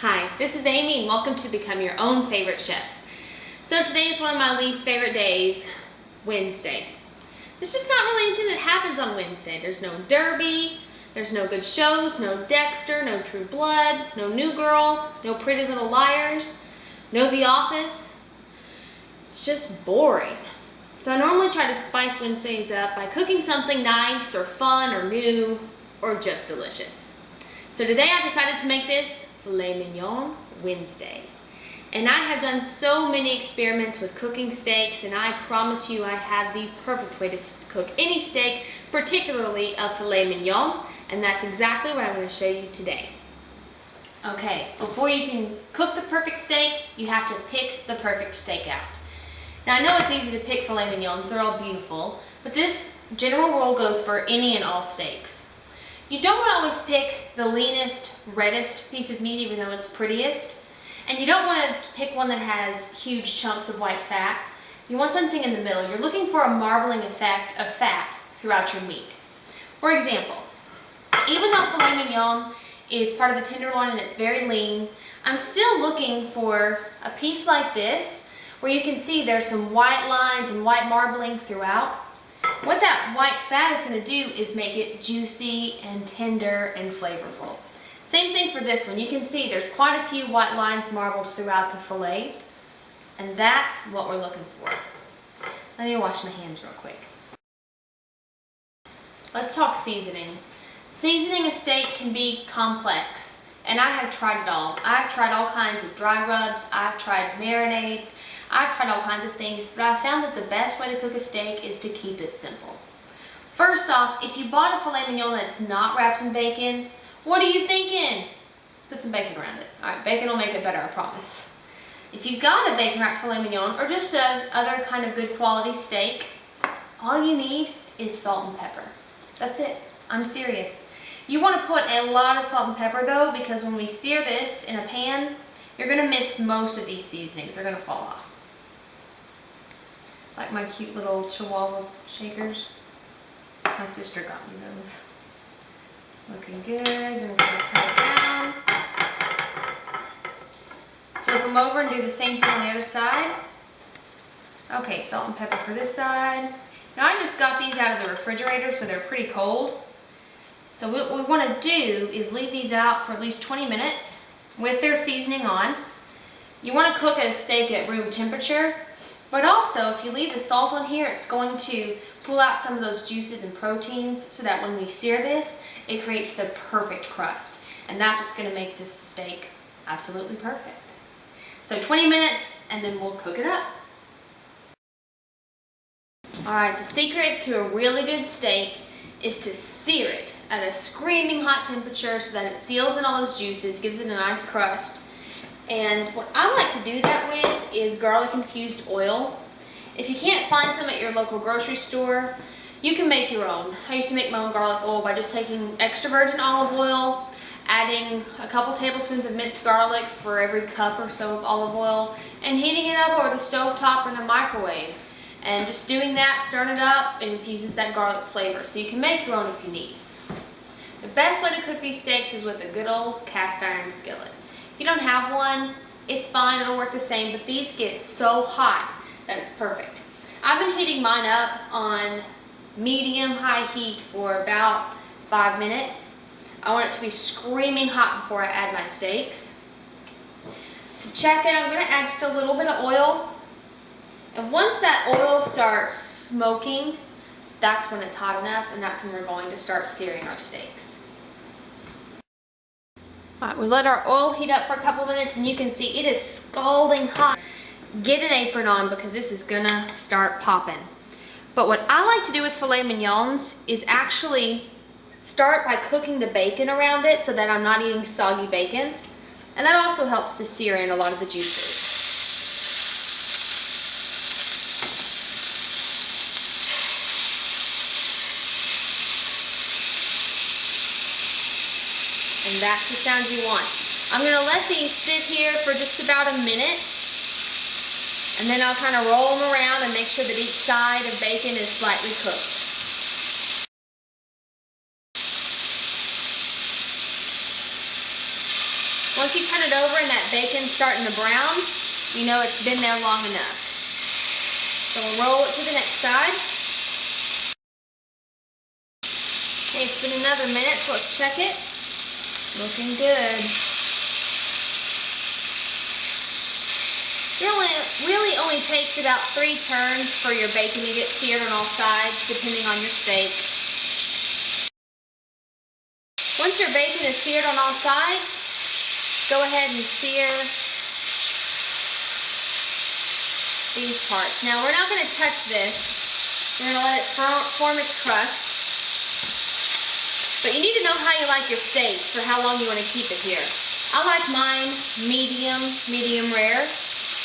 Hi, this is Amy and welcome to Become Your Own Favorite Chef. So today is one of my least favorite days, Wednesday. There's just not really anything that happens on Wednesday. There's no Derby, there's no good shows, no Dexter, no True Blood, no New Girl, no Pretty Little Liars, no The Office. It's just boring. So I normally try to spice Wednesdays up by cooking something nice or fun or new or just delicious. So today I decided to make this Filet Mignon Wednesday. And I have done so many experiments with cooking steaks, and I promise you I have the perfect way to cook any steak, particularly a filet mignon, and that's exactly what I'm going to show you today. Okay, before you can cook the perfect steak, you have to pick the perfect steak out. Now I know it's easy to pick filet mignons, they're all beautiful, but this general rule goes for any and all steaks. You don't want to always pick the leanest, reddest piece of meat, even though it's prettiest. And you don't want to pick one that has huge chunks of white fat. You want something in the middle. You're looking for a marbling effect of fat throughout your meat. For example, even though filet mignon is part of the tenderloin and it's very lean, I'm still looking for a piece like this where you can see there's some white lines and white marbling throughout. What that white fat is going to do is make it juicy and tender and flavorful. Same thing for this one. You can see there's quite a few white lines marbled throughout the filet, and that's what we're looking for. Let me wash my hands real quick. Let's talk seasoning. Seasoning a steak can be complex, and I have tried it all. I've tried all kinds of dry rubs, I've tried marinades, I've tried all kinds of things, but I found that the best way to cook a steak is to keep it simple. First off, if you bought a filet mignon that's not wrapped in bacon, what are you thinking? Put some bacon around it. Alright, bacon will make it better, I promise. If you've got a bacon wrapped filet mignon or just other kind of good quality steak, all you need is salt and pepper. That's it. I'm serious. You want to put a lot of salt and pepper though, because when we sear this in a pan, you're going to miss most of these seasonings. They're going to fall off. Like my cute little Chihuahua shakers. My sister got me those. Looking good. Then we're going to pat it down. Flip them over and do the same thing on the other side. Okay, salt and pepper for this side. Now I just got these out of the refrigerator, so they're pretty cold. So what we want to do is leave these out for at least 20 minutes with their seasoning on. You want to cook a steak at room temperature, but also if you leave the salt on here, it's going to pull out some of those juices and proteins so that when we sear this, it creates the perfect crust. And that's what's going to make this steak absolutely perfect. So 20 minutes and then we'll cook it up. Alright, the secret to a really good steak is to sear it at a screaming hot temperature so that it seals in all those juices, gives it a nice crust. And what I like to do that with is garlic infused oil. If you can't find some at your local grocery store, you can make your own. I used to make my own garlic oil by just taking extra virgin olive oil, adding a couple tablespoons of minced garlic for every cup or so of olive oil, and heating it up over the stove top or in the microwave. And just doing that, stirring it up, it infuses that garlic flavor. So you can make your own if you need. The best way to cook these steaks is with a good old cast iron skillet. If you don't have one, it's fine, it'll work the same, but these get so hot that it's perfect. I've been heating mine up on medium-high heat for about 5 minutes. I want it to be screaming hot before I add my steaks. To check it, I'm going to add just a little bit of oil. And once that oil starts smoking, that's when it's hot enough, and that's when we're going to start searing our steaks. Alright, we let our oil heat up for a couple of minutes, and you can see it is scalding hot. Get an apron on because this is gonna start popping. But what I like to do with filet mignons is actually start by cooking the bacon around it so that I'm not eating soggy bacon. And that also helps to sear in a lot of the juices. And that's the sound you want. I'm going to let these sit here for just about a minute. And then I'll kind of roll them around and make sure that each side of bacon is slightly cooked. Once you turn it over and that bacon's starting to brown, you know it's been there long enough. So we'll roll it to the next side. Okay, it's been another minute, so let's check it. Looking good. It really only takes about 3 turns for your bacon to get seared on all sides, depending on your steak. Once your bacon is seared on all sides, go ahead and sear these parts. Now we're not going to touch this. We're going to let it form its crust. But you need to know how you like your steaks for how long you want to keep it here. I like mine medium rare.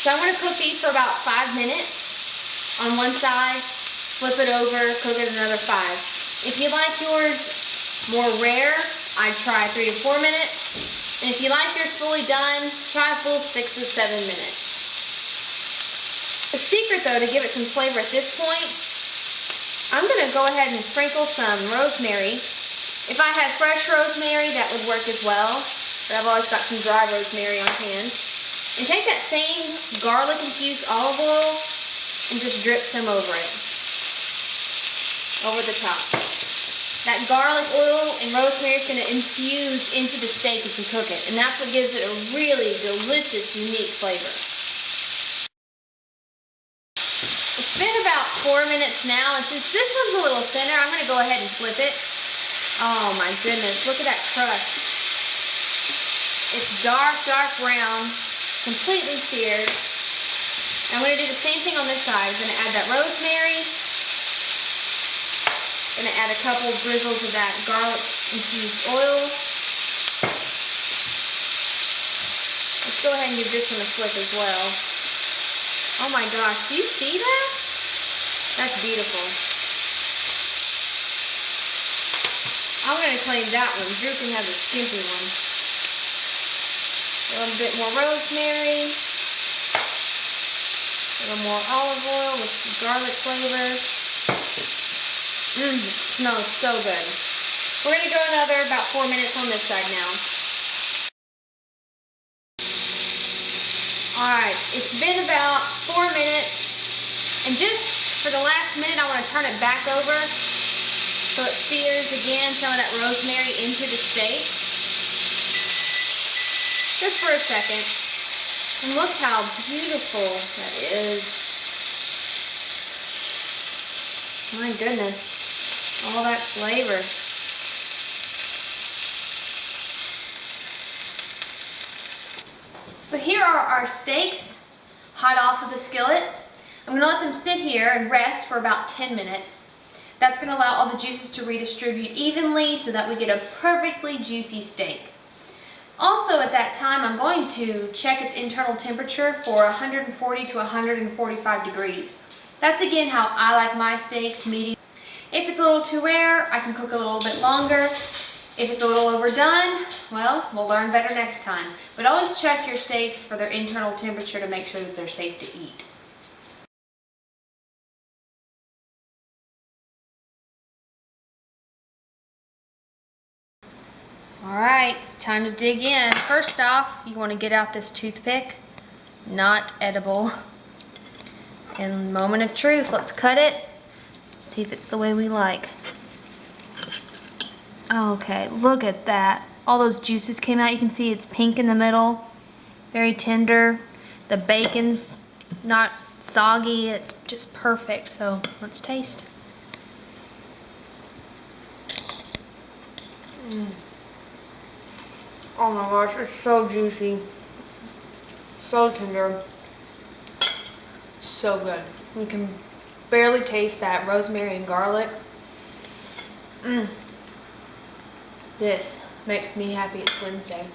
So I'm going to cook these for about 5 minutes on one side, flip it over, cook it another 5. If you like yours more rare, I'd try 3 to 4 minutes. And if you like yours fully done, try a full 6 or 7 minutes. The secret though, to give it some flavor at this point, I'm going to go ahead and sprinkle some rosemary. If I had fresh rosemary, that would work as well, but I've always got some dry rosemary on hand. And take that same garlic-infused olive oil and just drip some over it, over the top. That garlic oil and rosemary is going to infuse into the steak as you cook it, and that's what gives it a really delicious, unique flavor. It's been about 4 minutes now, and since this one's a little thinner, I'm going to go ahead and flip it. Oh my goodness, look at that crust. It's dark brown, completely seared. I'm going to do the same thing on this side. I'm going to add that rosemary. I'm going to add a couple drizzles of that garlic-infused oil. Let's go ahead and give this one a flip as well. Oh my gosh, do you see that? That's beautiful. I'm going to claim that one. Drew can have the skimpy one. A little bit more rosemary. A little more olive oil with the garlic flavor. It smells so good. We're going to go another about 4 minutes on this side now. Alright, it's been about 4 minutes. And just for the last minute, I want to turn it back over so it sears again some of that rosemary into the steak. Just for a second. And look how beautiful that is. My goodness. All that flavor. So here are our steaks, hot off of the skillet. I'm going to let them sit here and rest for about 10 minutes. That's going to allow all the juices to redistribute evenly so that we get a perfectly juicy steak. Also at that time, I'm going to check its internal temperature for 140 to 145 degrees. That's again how I like my steaks, medium. If it's a little too rare, I can cook a little bit longer. If it's a little overdone, well, we'll learn better next time. But always check your steaks for their internal temperature to make sure that they're safe to eat. Alright, it's time to dig in. First off, you want to get out this toothpick. Not edible. And moment of truth, let's cut it. See if it's the way we like. Okay, look at that. All those juices came out. You can see it's pink in the middle. Very tender. The bacon's not soggy. It's just perfect. So let's taste. Oh my gosh, it's so juicy. So tender. So good. You can barely taste that rosemary and garlic. This makes me happy it's Wednesday.